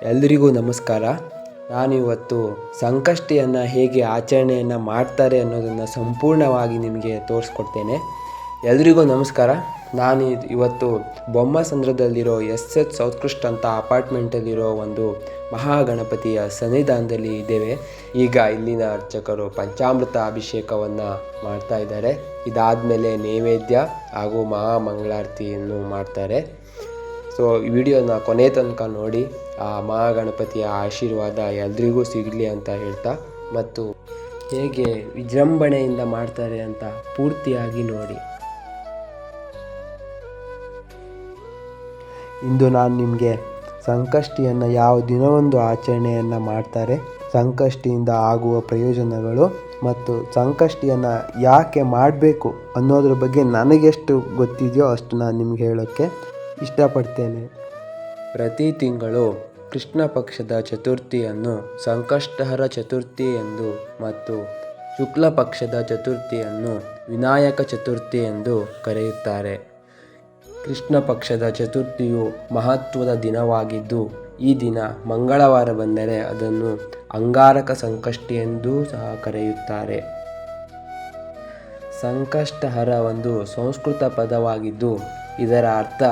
ಎಲ್ರಿಗೂ ನಮಸ್ಕಾರ. ನಾನಿವತ್ತು ಸಂಕಷ್ಟಿಯನ್ನು ಹೇಗೆ ಆಚರಣೆಯನ್ನು ಮಾಡ್ತಾರೆ ಅನ್ನೋದನ್ನು ಸಂಪೂರ್ಣವಾಗಿ ನಿಮಗೆ ತೋರಿಸ್ಕೊಡ್ತೇನೆ. ಎಲ್ರಿಗೂ ನಮಸ್ಕಾರ. ನಾನು ಇವತ್ತು ಬೊಮ್ಮಸಂದ್ರದಲ್ಲಿರೋ SS ಸೌತ್ಕೃಷ್ಟ ಅಂತ ಅಪಾರ್ಟ್ಮೆಂಟಲ್ಲಿರೋ ಒಂದು ಮಹಾಗಣಪತಿಯ ಸನ್ನಿಧಾನದಲ್ಲಿ ಇದ್ದೇವೆ. ಈಗ ಇಲ್ಲಿನ ಅರ್ಚಕರು ಪಂಚಾಮೃತ ಅಭಿಷೇಕವನ್ನು ಮಾಡ್ತಾ ಇದ್ದಾರೆ. ಇದಾದಮೇಲೆ ನೈವೇದ್ಯ ಹಾಗೂ ಮಹಾಮಂಗಳಾರತಿಯನ್ನು ಮಾಡ್ತಾರೆ. ಸೊ ಈ ವಿಡಿಯೋನ ಕೊನೆ ತನಕ ನೋಡಿ, ಆ ಮಹಾಗಣಪತಿಯ ಆಶೀರ್ವಾದ ಎಲ್ರಿಗೂ ಸಿಗಲಿ ಅಂತ ಹೇಳ್ತಾ, ಮತ್ತು ಹೇಗೆ ವಿಜೃಂಭಣೆಯಿಂದ ಮಾಡ್ತಾರೆ ಅಂತ ಪೂರ್ತಿಯಾಗಿ ನೋಡಿ. ಇಂದು ನಾನು ನಿಮಗೆ ಸಂಕಷ್ಟಿಯನ್ನು ಯಾವ ದಿನವೊಂದು ಆಚರಣೆಯನ್ನು ಮಾಡ್ತಾರೆ, ಸಂಕಷ್ಟಿಯಿಂದ ಆಗುವ ಪ್ರಯೋಜನಗಳು ಮತ್ತು ಸಂಕಷ್ಟಿಯನ್ನು ಯಾಕೆ ಮಾಡಬೇಕು ಅನ್ನೋದ್ರ ಬಗ್ಗೆ ನನಗೆಷ್ಟು ಗೊತ್ತಿದೆಯೋ ಅಷ್ಟು ನಾನು ನಿಮ್ಗೆ ಹೇಳೋಕ್ಕೆ ಇಷ್ಟಪಡ್ತೇನೆ. ಪ್ರತಿ ತಿಂಗಳು ಕೃಷ್ಣ ಪಕ್ಷದ ಚತುರ್ಥಿಯನ್ನು ಸಂಕಷ್ಟಹರ ಚತುರ್ಥಿ ಎಂದು ಮತ್ತು ಶುಕ್ಲ ಪಕ್ಷದ ಚತುರ್ಥಿಯನ್ನು ವಿನಾಯಕ ಚತುರ್ಥಿ ಎಂದು ಕರೆಯುತ್ತಾರೆ. ಕೃಷ್ಣ ಪಕ್ಷದ ಚತುರ್ಥಿಯು ಮಹತ್ವದ ದಿನವಾಗಿದ್ದು, ಈ ದಿನ ಮಂಗಳವಾರ ಬಂದರೆ ಅದನ್ನು ಅಂಗಾರಕ ಸಂಕಷ್ಟಿ ಎಂದೂ ಸಹ ಕರೆಯುತ್ತಾರೆ. ಸಂಕಷ್ಟಹರ ಒಂದು ಸಂಸ್ಕೃತ ಪದವಾಗಿದ್ದು, ಇದರ ಅರ್ಥ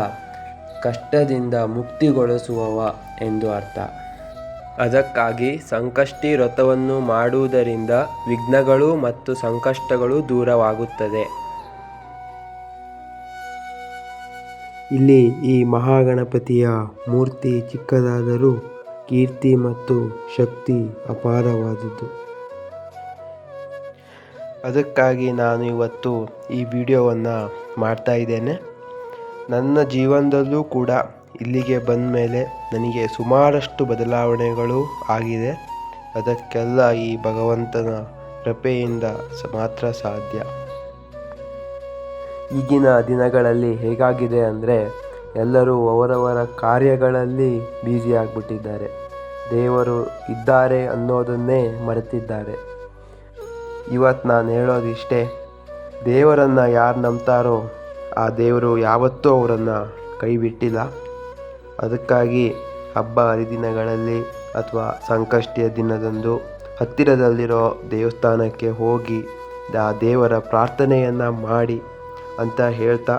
ಕಷ್ಟದಿಂದ ಮುಕ್ತಿಗೊಳಿಸುವವ ಎಂದು ಅರ್ಥ. ಅದಕ್ಕಾಗಿ ಸಂಕಷ್ಟಿ ವ್ರತವನ್ನು ಮಾಡುವುದರಿಂದ ವಿಘ್ನಗಳು ಮತ್ತು ಸಂಕಷ್ಟಗಳು ದೂರವಾಗುತ್ತದೆ. ಇಲ್ಲಿ ಈ ಮಹಾಗಣಪತಿಯ ಮೂರ್ತಿ ಚಿಕ್ಕದಾದರೂ ಕೀರ್ತಿ ಮತ್ತು ಶಕ್ತಿ ಅಪಾರವಾದದ್ದು. ಅದಕ್ಕಾಗಿ ನಾನು ಇವತ್ತು ಈ ವಿಡಿಯೋವನ್ನು ಮಾಡ್ತಾ ಇದ್ದೇನೆ. ನನ್ನ ಜೀವನದಲ್ಲೂ ಕೂಡ ಇಲ್ಲಿಗೆ ಬಂದ ಮೇಲೆ ನನಗೆ ಸುಮಾರಷ್ಟು ಬದಲಾವಣೆಗಳು ಆಗಿದೆ. ಅದಕ್ಕೆಲ್ಲ ಈ ಭಗವಂತನ ಕೃಪೆಯಿಂದ ಮಾತ್ರ ಸಾಧ್ಯ. ಈಗಿನ ದಿನಗಳಲ್ಲಿ ಹೇಗಾಗಿದೆ ಅಂದರೆ, ಎಲ್ಲರೂ ಅವರವರ ಕಾರ್ಯಗಳಲ್ಲಿ ಬ್ಯುಸಿ ಆಗಿಬಿಟ್ಟಿದ್ದಾರೆ. ದೇವರು ಇದ್ದಾರೆ ಅನ್ನೋದನ್ನೇ ಮರೆತಿದ್ದಾರೆ. ಇವತ್ತು ನಾನು ಹೇಳೋದಿಷ್ಟೇ, ದೇವರನ್ನು ಯಾರು ನಂಬ್ತಾರೋ ಆ ದೇವರು ಯಾವತ್ತೂ ಅವರನ್ನು ಕೈ ಬಿಟ್ಟಿಲ್ಲ. ಅದಕ್ಕಾಗಿ ಹಬ್ಬ ಹರಿದಿನಗಳಲ್ಲಿ ಅಥವಾ ಸಂಕಷ್ಟಿಯ ದಿನದಂದು ಹತ್ತಿರದಲ್ಲಿರೋ ದೇವಸ್ಥಾನಕ್ಕೆ ಹೋಗಿ ಆ ದೇವರ ಪ್ರಾರ್ಥನೆಯನ್ನು ಮಾಡಿ ಅಂತ ಹೇಳ್ತಾ,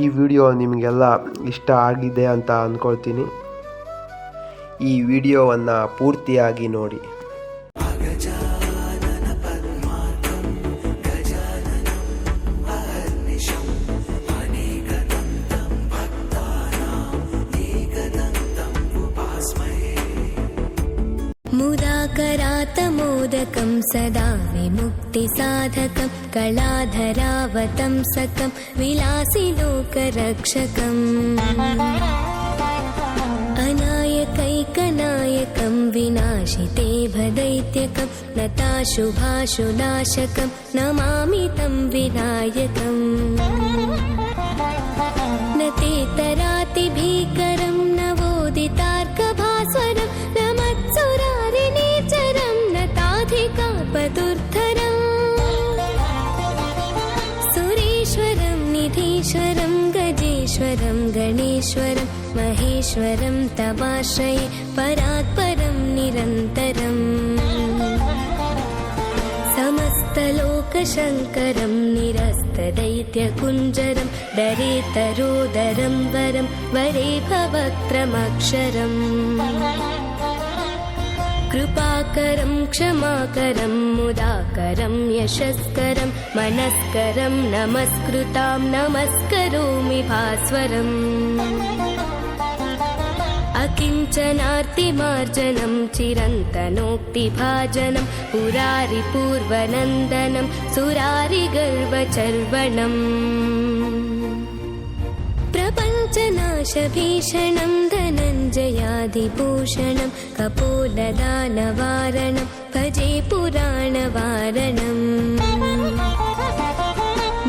ಈ ವಿಡಿಯೋ ನಿಮಗೆಲ್ಲ ಇಷ್ಟ ಆಗಿದೆ ಅಂತ ಅಂದ್ಕೊಳ್ತೀನಿ. ಈ ವಿಡಿಯೋವನ್ನು ಪೂರ್ತಿಯಾಗಿ ನೋಡಿ. मुदाकरातमोदकं सदा विमुक्तिसाधकं कलाधरावतंसकं विलासिलोकरक्षकम् अनायकैकनायकं विनाशिते भदैत्यकं नताशुभाशुनाशकं नमामि तं विनायकम् न ते तरातिभीकरं नवोदितार्कभास्वरं नमत्सुरारिणीचरं नताधिकापदुर्धरम् सुरेश्वरं निधीश्वरं गजेश्वरं गणेश्वरं महेश्वरं तमाश्रये परात्परं निरन्तरम् समस्तलोकशङ्करं निरस्तदैत्यकुञ्जरं दरेतरोदरं वरं वरे भवक्त्रमक्षरम् कृपाकरं क्षमाकरं मुदाकरं यशस्करं मनस्करं नमस्कृतां नमस्करोमि भास्वरम् अकिञ्चनार्तिमार्जनं चिरन्तनोक्तिभाजनं पुरारिपूर्वनन्दनं सुरारिगर्वचर्वणम् प्रपञ्चनाशभीषणं धनञ्जयादिभूषणं कपोलदानवारणं भजे पुराणवारणम्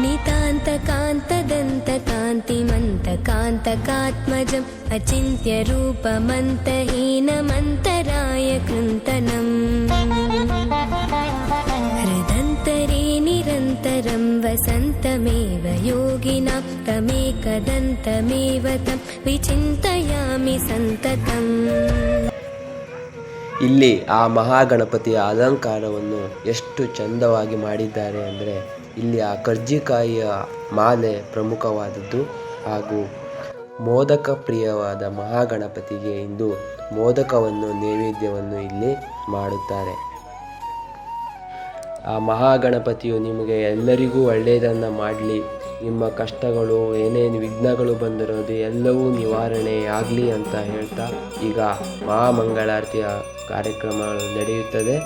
नितान्तकान्तदन्तकान्तिमन्तकान्तकात्मजम् अचिन्त्यरूपमन्तहीनमन्तराय कृन्तनम् हृदन्तरे निरन्तरं वसन्तमेव योगिनां तमेकदन्तमेव तं विचिन्तयामि सन्ततम् ಇಲ್ಲಿ ಆ ಮಹಾಗಣಪತಿಯ ಅಲಂಕಾರವನ್ನು ಎಷ್ಟು ಚಂದವಾಗಿ ಮಾಡಿದ್ದಾರೆ ಅಂದರೆ ಇಲ್ಲಿ ಆ ಕರ್ಜಿಕಾಯಿಯ ಮಾಲೆ ಪ್ರಮುಖವಾದದ್ದು. ಹಾಗೂ ಮೋದಕ ಪ್ರಿಯವಾದ ಮಹಾಗಣಪತಿಗೆ ಇಂದು ಮೋದಕವನ್ನು ನೈವೇದ್ಯವನ್ನು ಇಲ್ಲಿ ಮಾಡುತ್ತಾರೆ. ಆ ಮಹಾಗಣಪತಿಯು ನಿಮಗೆ ಎಲ್ಲರಿಗೂ ಒಳ್ಳೆಯದನ್ನು ಮಾಡಲಿ, ನಿಮ್ಮ ಕಷ್ಟಗಳು ಏನೇನು ವಿಘ್ನಗಳು ಬಂದಿರೋದು ಎಲ್ಲವೂ ನಿವಾರಣೆ ಆಗಲಿ ಅಂತ ಹೇಳ್ತಾ ಈಗ ಮಹಾಮಂಗಳಾರತಿಯ ಕಾರ್ಯಕ್ರಮಗಳು ನಡೆಯುತ್ತದೆ.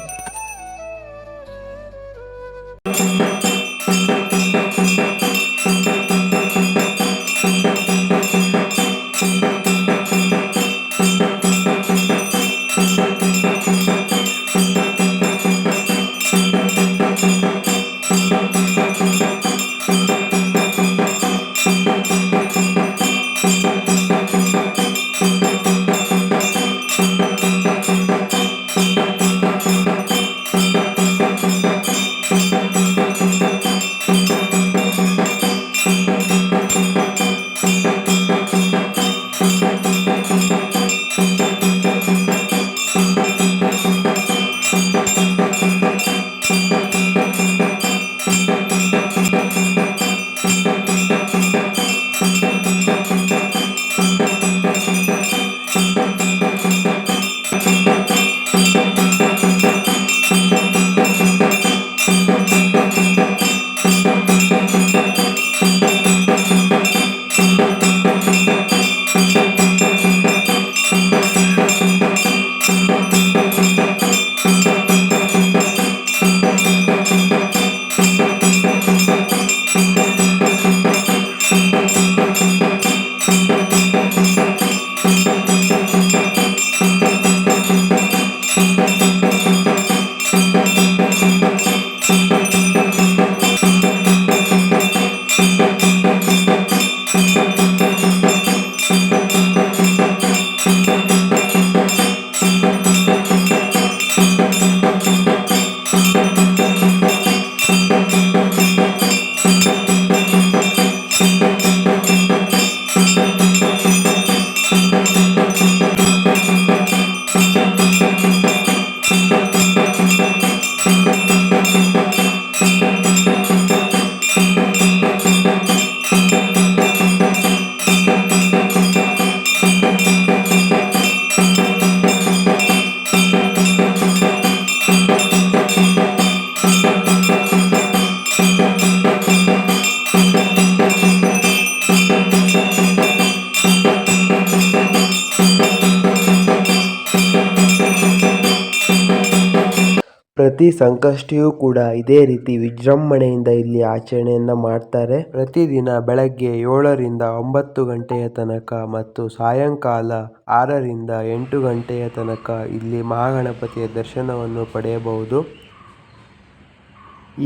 ಪ್ರತಿ ಸಂಕಷ್ಟಿಯೂ ಕೂಡ ಇದೇ ರೀತಿ ವಿಜೃಂಭಣೆಯಿಂದ ಇಲ್ಲಿ ಆಚರಣೆಯನ್ನು ಮಾಡ್ತಾರೆ. ಪ್ರತಿದಿನ ಬೆಳಗ್ಗೆ 7ರಿಂದ 9 ಗಂಟೆಯ ತನಕ ಮತ್ತು ಸಾಯಂಕಾಲ 6ರಿಂದ 8 ಗಂಟೆಯ ತನಕ ಇಲ್ಲಿ ಮಹಾಗಣಪತಿಯ ದರ್ಶನವನ್ನು ಪಡೆಯಬಹುದು.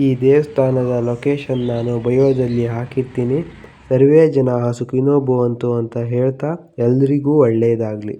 ಈ ದೇವಸ್ಥಾನದ ಲೊಕೇಶನ್ ನಾನು ಬಯೋದಲ್ಲಿ ಹಾಕಿರ್ತೀನಿ. ಸರ್ವೇ ಜನ ಸುಖಿನೋ ಭವಂತು ಅಂತ ಹೇಳ್ತಾ ಎಲ್ರಿಗೂ ಒಳ್ಳೆಯದಾಗಲಿ.